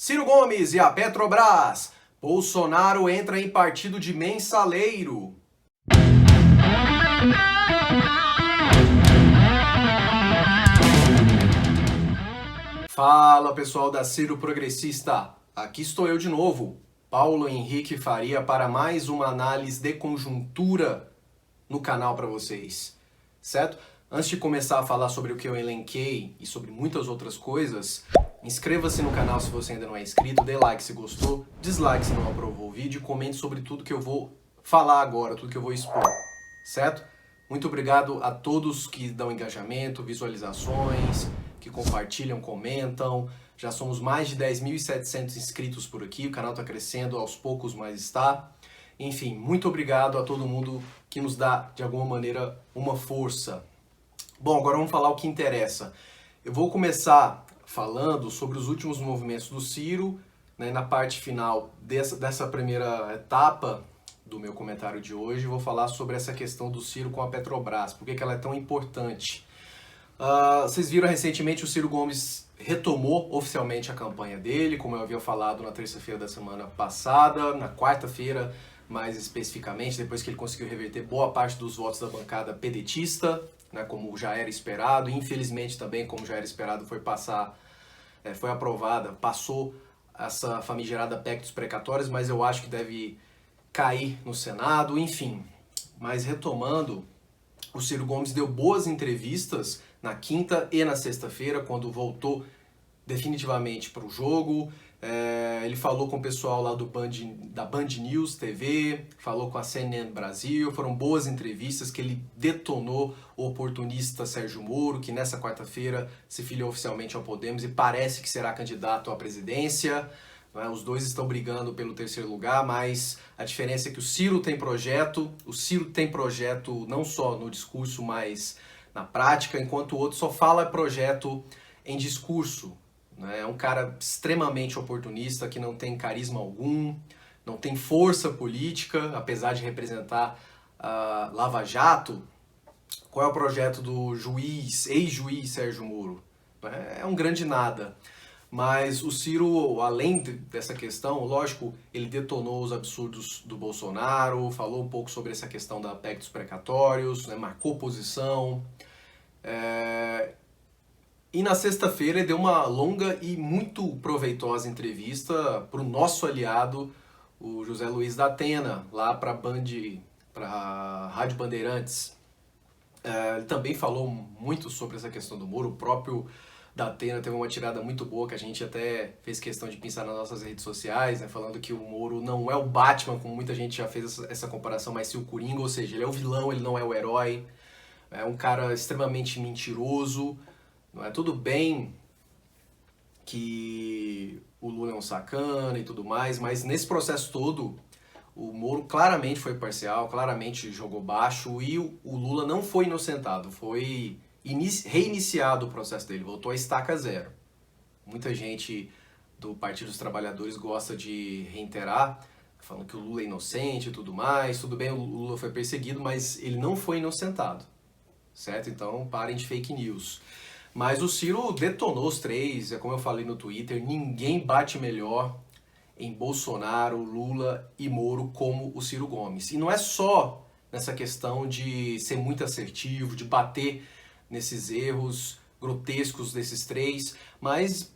Ciro Gomes e a Petrobras. Bolsonaro entra em partido de mensaleiro. Fala pessoal da Ciro Progressista, aqui estou eu de novo, Paulo Henrique Faria, para mais uma análise de conjuntura no canal para vocês, certo? Antes de começar a falar sobre o que eu elenquei e sobre muitas outras coisas, inscreva-se no canal se você ainda não é inscrito, dê like se gostou, dislike se não aprovou o vídeo e comente sobre tudo que eu vou falar agora, tudo que eu vou expor, certo? Muito obrigado a todos que dão engajamento, visualizações, que compartilham, comentam. Já somos mais de 10.700 inscritos por aqui, o canal está crescendo, aos poucos mais está. Enfim, muito obrigado a todo mundo que nos dá, de alguma maneira, uma força. Bom, agora vamos falar o que interessa. Eu vou começar falando sobre os últimos movimentos do Ciro, né, na parte final dessa primeira etapa do meu comentário de hoje. Vou falar sobre essa questão do Ciro com a Petrobras, por que ela é tão importante. Vocês viram recentemente o Ciro Gomes retomou oficialmente a campanha dele, como eu havia falado na terça-feira da semana passada, na quarta-feira mais especificamente, depois que ele conseguiu reverter boa parte dos votos da bancada pedetista, né, como já era esperado. Infelizmente também, como já era esperado, foi aprovada, passou essa famigerada PEC dos precatórios, mas eu acho que deve cair no Senado, enfim. Mas retomando, o Ciro Gomes deu boas entrevistas na quinta e na sexta-feira, quando voltou definitivamente para o jogo. Ele falou com o pessoal lá da Band News TV, falou com a CNN Brasil, foram boas entrevistas que ele detonou o oportunista Sérgio Moro, que nessa quarta-feira se filiou oficialmente ao Podemos e parece que será candidato à presidência. Os dois estão brigando pelo terceiro lugar, mas a diferença é que o Ciro tem projeto não só no discurso, mas na prática, enquanto o outro só fala projeto em discurso. É um cara extremamente oportunista, que não tem carisma algum, não tem força política, apesar de representar a Lava Jato. Qual é o projeto do ex-juiz Sérgio Moro? É um grande nada. Mas o Ciro, além dessa questão, lógico, ele detonou os absurdos do Bolsonaro, falou um pouco sobre essa questão da PEC dos precatórios, né, marcou posição. E na sexta-feira ele deu uma longa e muito proveitosa entrevista para o nosso aliado, o José Luiz da Atena, lá para a Rádio Bandeirantes. Ele também falou muito sobre essa questão do Moro. O próprio da Atena teve uma tirada muito boa, que a gente até fez questão de pensar nas nossas redes sociais, né, falando que o Moro não é o Batman, como muita gente já fez essa comparação, mas sim o Coringa, ou seja, ele é o vilão, ele não é o herói. É um cara extremamente mentiroso. Não é tudo bem que o Lula é um sacana e tudo mais, mas nesse processo todo, o Moro claramente foi parcial, claramente jogou baixo e o Lula não foi inocentado, foi reiniciado o processo dele, voltou a estaca zero. Muita gente do Partido dos Trabalhadores gosta de reiterar, falando que o Lula é inocente e tudo mais. Tudo bem, o Lula foi perseguido, mas ele não foi inocentado, certo? Então parem de fake news. Mas o Ciro detonou os três, como eu falei no Twitter, ninguém bate melhor em Bolsonaro, Lula e Moro como o Ciro Gomes. E não é só nessa questão de ser muito assertivo, de bater nesses erros grotescos desses três, mas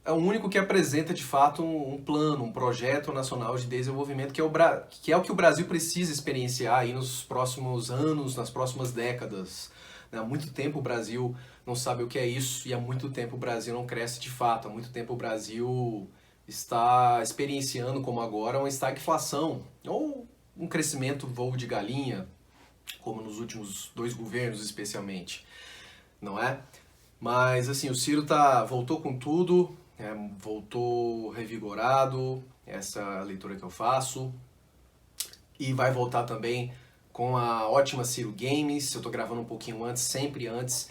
é o único que apresenta de fato um plano, um projeto nacional de desenvolvimento, que é o que o Brasil precisa experienciar aí nos próximos anos, nas próximas décadas. Há muito tempo o Brasil não sabe o que é isso e há muito tempo o Brasil não cresce de fato. Há muito tempo o Brasil está experienciando, como agora, uma estagflação ou um crescimento voo de galinha, como nos últimos 2 governos especialmente, não é? Mas assim, o Ciro voltou com tudo, voltou revigorado, essa é a leitura que eu faço, e vai voltar também com a ótima Ciro Games. Eu estou gravando um pouquinho antes, sempre antes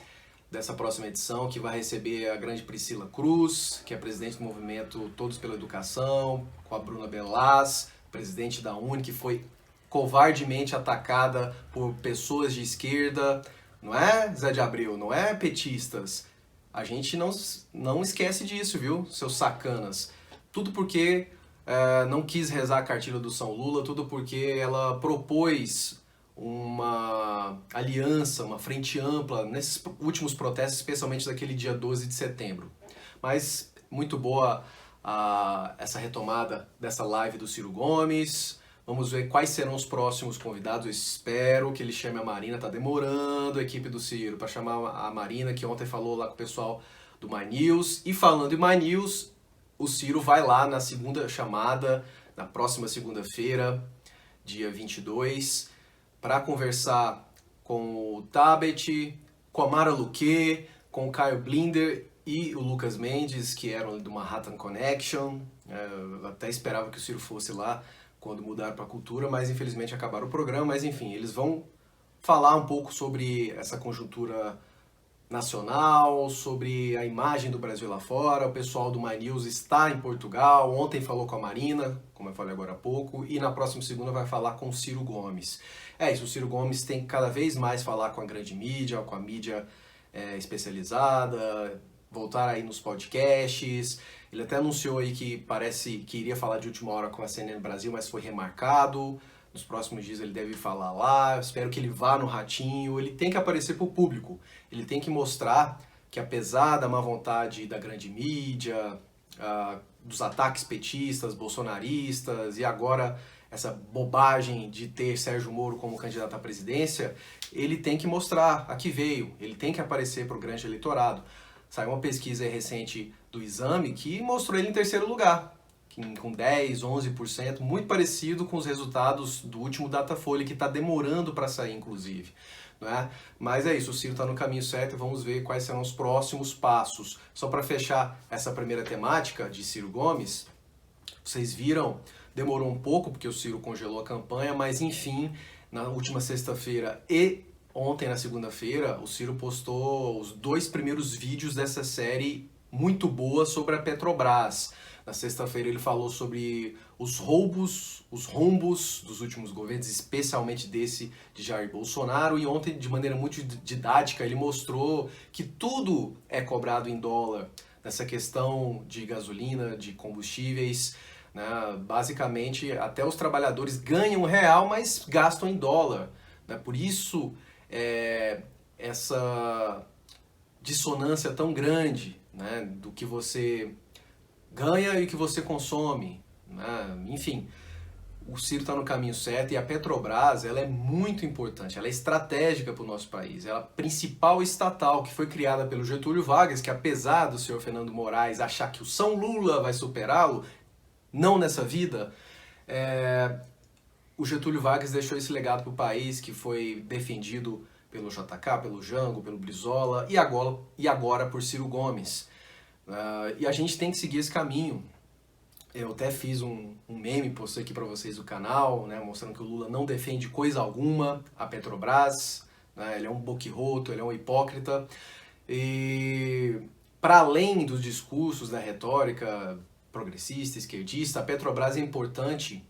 dessa próxima edição, que vai receber a grande Priscila Cruz, que é presidente do movimento Todos pela Educação, com a Bruna Bellas, presidente da UNE, que foi covardemente atacada por pessoas de esquerda, não é, Zé de Abreu, não é petistas. A gente não esquece disso, viu, seus sacanas. Tudo porque não quis rezar a cartilha do São Lula, tudo porque ela propôs uma aliança, uma frente ampla nesses últimos protestos, especialmente daquele dia 12 de setembro. Mas muito boa essa retomada dessa live do Ciro Gomes. Vamos ver quais serão os próximos convidados. Eu espero que ele chame a Marina. Tá demorando a equipe do Ciro para chamar a Marina, que ontem falou lá com o pessoal do My News. E falando em My News, o Ciro vai lá na segunda chamada, na próxima segunda-feira, dia 22, para conversar com o Tabet, com a Mara Luque, com o Caio Blinder e o Lucas Mendes, que eram do Manhattan Connection. Eu até esperava que o Ciro fosse lá quando mudaram para a cultura, mas infelizmente acabaram o programa. Mas enfim, eles vão falar um pouco sobre essa conjuntura nacional, sobre a imagem do Brasil lá fora. O pessoal do My News está em Portugal, ontem falou com a Marina, como eu falei agora há pouco, e na próxima segunda vai falar com o Ciro Gomes. É isso, o Ciro Gomes tem que cada vez mais falar com a grande mídia, com a mídia especializada, voltar aí nos podcasts. Ele até anunciou aí que parece que iria falar de última hora com a CNN Brasil, mas foi remarcado. Nos próximos dias ele deve falar lá. Eu espero que ele vá no Ratinho. Ele tem que aparecer para o público. Ele tem que mostrar que, apesar da má vontade da grande mídia, dos ataques petistas, bolsonaristas e agora essa bobagem de ter Sérgio Moro como candidato à presidência, ele tem que mostrar a que veio. Ele tem que aparecer para o grande eleitorado. Saiu uma pesquisa recente do Exame que mostrou ele em terceiro lugar, com 10, 11%, muito parecido com os resultados do último Datafolha, que está demorando para sair, inclusive. Né? Mas é isso, o Ciro está no caminho certo e vamos ver quais serão os próximos passos. Só para fechar essa primeira temática de Ciro Gomes, vocês viram, demorou um pouco porque o Ciro congelou a campanha, mas enfim, na última sexta-feira e ontem, na segunda-feira, o Ciro postou os 2 primeiros vídeos dessa série muito boa sobre a Petrobras. Na sexta-feira ele falou sobre os rombos dos últimos governos, especialmente desse de Jair Bolsonaro, e ontem, de maneira muito didática, ele mostrou que tudo é cobrado em dólar, nessa questão de gasolina, de combustíveis, né? Basicamente, até os trabalhadores ganham real, mas gastam em dólar, né? Por isso, essa dissonância tão grande, né, do que você ganha e o que você consome, né? Enfim, o Ciro está no caminho certo e a Petrobras ela é muito importante, ela é estratégica para o nosso país, ela é a principal estatal que foi criada pelo Getúlio Vargas, que apesar do senhor Fernando Moraes achar que o São Lula vai superá-lo, não nessa vida, o Getúlio Vargas deixou esse legado para o país que foi defendido pelo JK, pelo Jango, pelo Brizola e agora por Ciro Gomes. E a gente tem que seguir esse caminho. Eu até fiz um meme, postei aqui para vocês do canal, né, mostrando que o Lula não defende coisa alguma a Petrobras, né, ele é um boquirroto, ele é um hipócrita. E para além dos discursos, da retórica progressista, esquerdista, a Petrobras é importante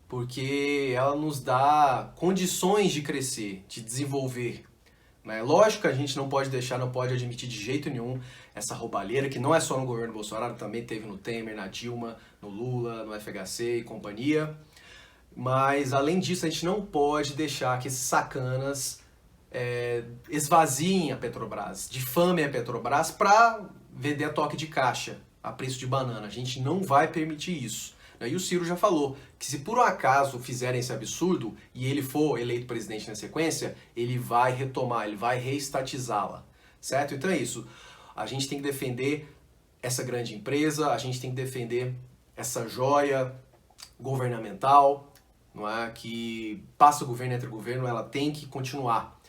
porque ela nos dá condições de crescer, de desenvolver. Lógico que a gente não pode deixar, não pode admitir de jeito nenhum essa roubalheira, que não é só no governo Bolsonaro, também teve no Temer, na Dilma, no Lula, no FHC e companhia. Mas, além disso, a gente não pode deixar que esses sacanas esvaziem a Petrobras, difamem a Petrobras para vender a toque de caixa, a preço de banana. A gente não vai permitir isso. E o Ciro já falou que se por um acaso fizerem esse absurdo e ele for eleito presidente na sequência, ele vai retomar, ele vai reestatizá-la, certo? Então é isso. A gente tem que defender essa grande empresa, a gente tem que defender essa joia governamental, não é? Que passa governo entre governo, ela tem que continuar,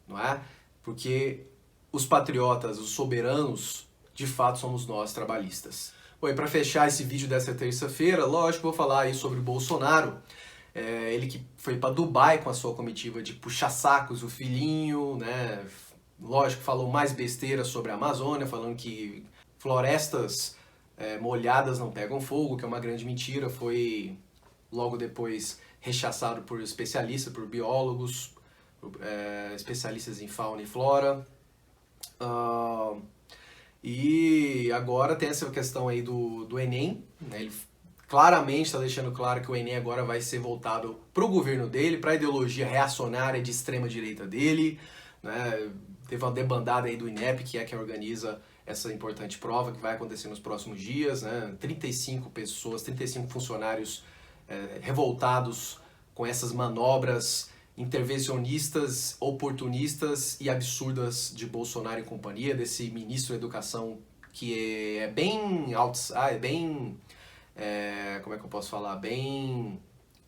não é? Porque os patriotas, os soberanos, de fato somos nós, trabalhistas. Bom, e para fechar esse vídeo dessa terça-feira, lógico, vou falar aí sobre o Bolsonaro. Ele que foi para Dubai com a sua comitiva de puxa-sacos, o filhinho, né? Lógico, falou mais besteira sobre a Amazônia, falando que florestas molhadas não pegam fogo, que é uma grande mentira. Foi logo depois rechaçado por especialistas, por biólogos, especialistas em fauna e flora. E agora tem essa questão aí do Enem, né? Ele claramente está deixando claro que o Enem agora vai ser voltado para o governo dele, para a ideologia reacionária de extrema direita dele, né? Teve uma debandada aí do INEP, que é quem organiza essa importante prova que vai acontecer nos próximos dias, né? 35 pessoas, 35 funcionários revoltados com essas manobras intervencionistas, oportunistas e absurdas de Bolsonaro e companhia, desse ministro da Educação que é bem como é que eu posso falar, bem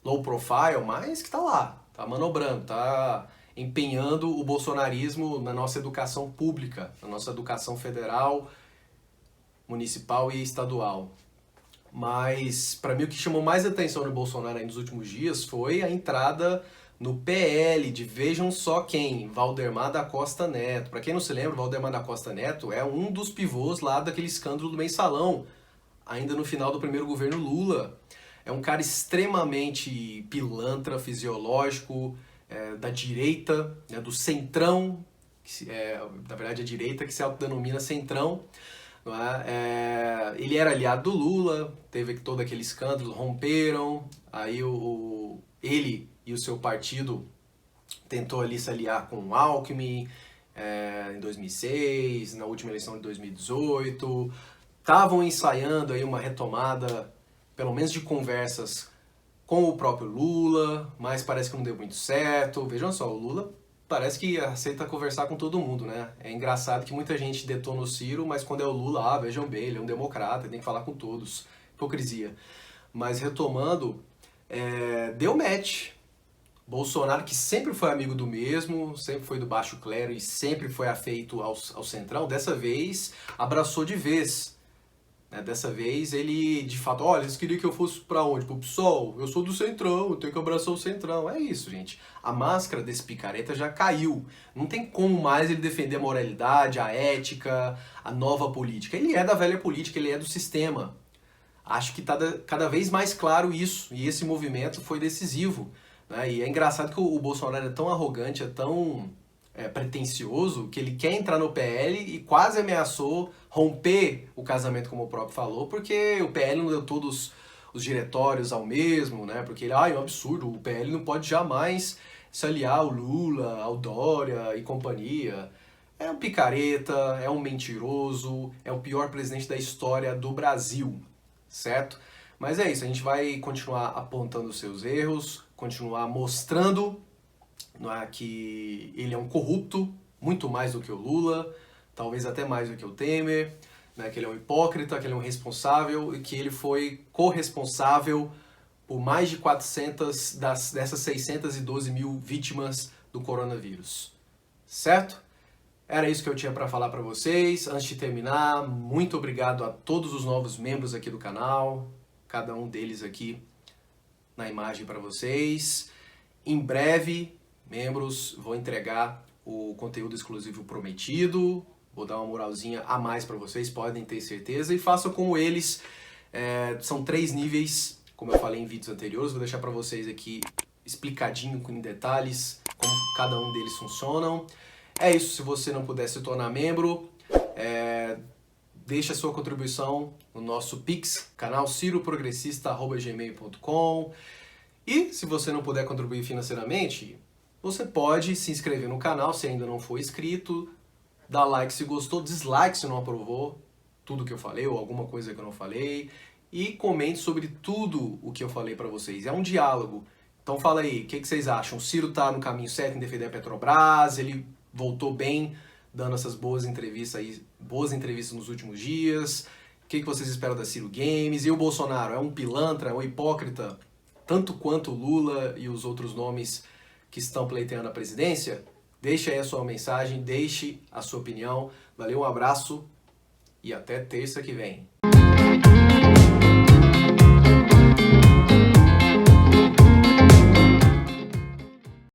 low profile, mas que tá lá, tá manobrando, tá empenhando o bolsonarismo na nossa educação pública, na nossa educação federal, municipal e estadual. Mas, para mim, o que chamou mais atenção no Bolsonaro aí nos últimos dias foi a entrada no PL de vejam só quem, Valdemar da Costa Neto. Para quem não se lembra, Valdemar da Costa Neto é um dos pivôs lá daquele escândalo do Mensalão, ainda no final do primeiro governo Lula. É um cara extremamente pilantra, fisiológico, da direita, né, do centrão, na verdade a direita que se autodenomina centrão. Não é? Ele era aliado do Lula, teve todo aquele escândalo, romperam, aí ele e o seu partido tentou ali se aliar com o Alckmin em 2006, na última eleição de 2018, estavam ensaiando aí uma retomada, pelo menos de conversas com o próprio Lula, mas parece que não deu muito certo. Vejam só, o Lula parece que aceita conversar com todo mundo, né? É engraçado que muita gente detona o Ciro, mas quando é o Lula, vejam bem, ele é um democrata, tem que falar com todos. Hipocrisia. Mas retomando, deu match. Bolsonaro, que sempre foi amigo do mesmo, sempre foi do baixo clero e sempre foi afeito ao centrão, dessa vez abraçou de vez. Dessa vez ele, de fato, olha, eles queriam que eu fosse pra onde? Pro PSOL? Eu sou do centrão, eu tenho que abraçar o centrão. É isso, gente. A máscara desse picareta já caiu. Não tem como mais ele defender a moralidade, a ética, a nova política. Ele é da velha política, ele é do sistema. Acho que tá cada vez mais claro isso, e esse movimento foi decisivo. Né? E é engraçado que o Bolsonaro é tão arrogante, é tão pretencioso, que ele quer entrar no PL e quase ameaçou romper o casamento, como o próprio falou, porque o PL não deu todos os diretórios ao mesmo, né? Porque ele, é um absurdo, o PL não pode jamais se aliar ao Lula, ao Dória e companhia. É um picareta, é um mentiroso, é o pior presidente da história do Brasil, certo? Mas é isso, a gente vai continuar apontando os seus erros, continuar mostrando que ele é um corrupto, muito mais do que o Lula, talvez até mais do que o Temer, né, que ele é um hipócrita, que ele é um responsável e que ele foi corresponsável por mais de 400 dessas 612 mil vítimas do coronavírus. Certo? Era isso que eu tinha para falar para vocês. Antes de terminar, muito obrigado a todos os novos membros aqui do canal, cada um deles aqui na imagem para vocês. Em breve, membros, vou entregar o conteúdo exclusivo prometido, vou dar uma moralzinha a mais para vocês, podem ter certeza, e façam como eles. São 3 níveis, como eu falei em vídeos anteriores, vou deixar para vocês aqui explicadinho com detalhes como cada um deles funcionam. É isso, se você não puder se tornar membro, deixa a sua contribuição no nosso Pix, canal ciroprogressista@gmail.com. E se você não puder contribuir financeiramente, você pode se inscrever no canal se ainda não for inscrito, dar like se gostou, dislike se não aprovou tudo que eu falei ou alguma coisa que eu não falei, e comente sobre tudo o que eu falei para vocês. É um diálogo. Então fala aí, o que vocês acham? O Ciro tá no caminho certo em defender a Petrobras, ele voltou bem dando essas boas entrevistas nos últimos dias. O que vocês esperam da Ciro Games? E o Bolsonaro, é um pilantra, é um hipócrita, tanto quanto o Lula e os outros nomes que estão pleiteando a presidência? Deixe aí a sua mensagem, deixe a sua opinião. Valeu, um abraço e até terça que vem.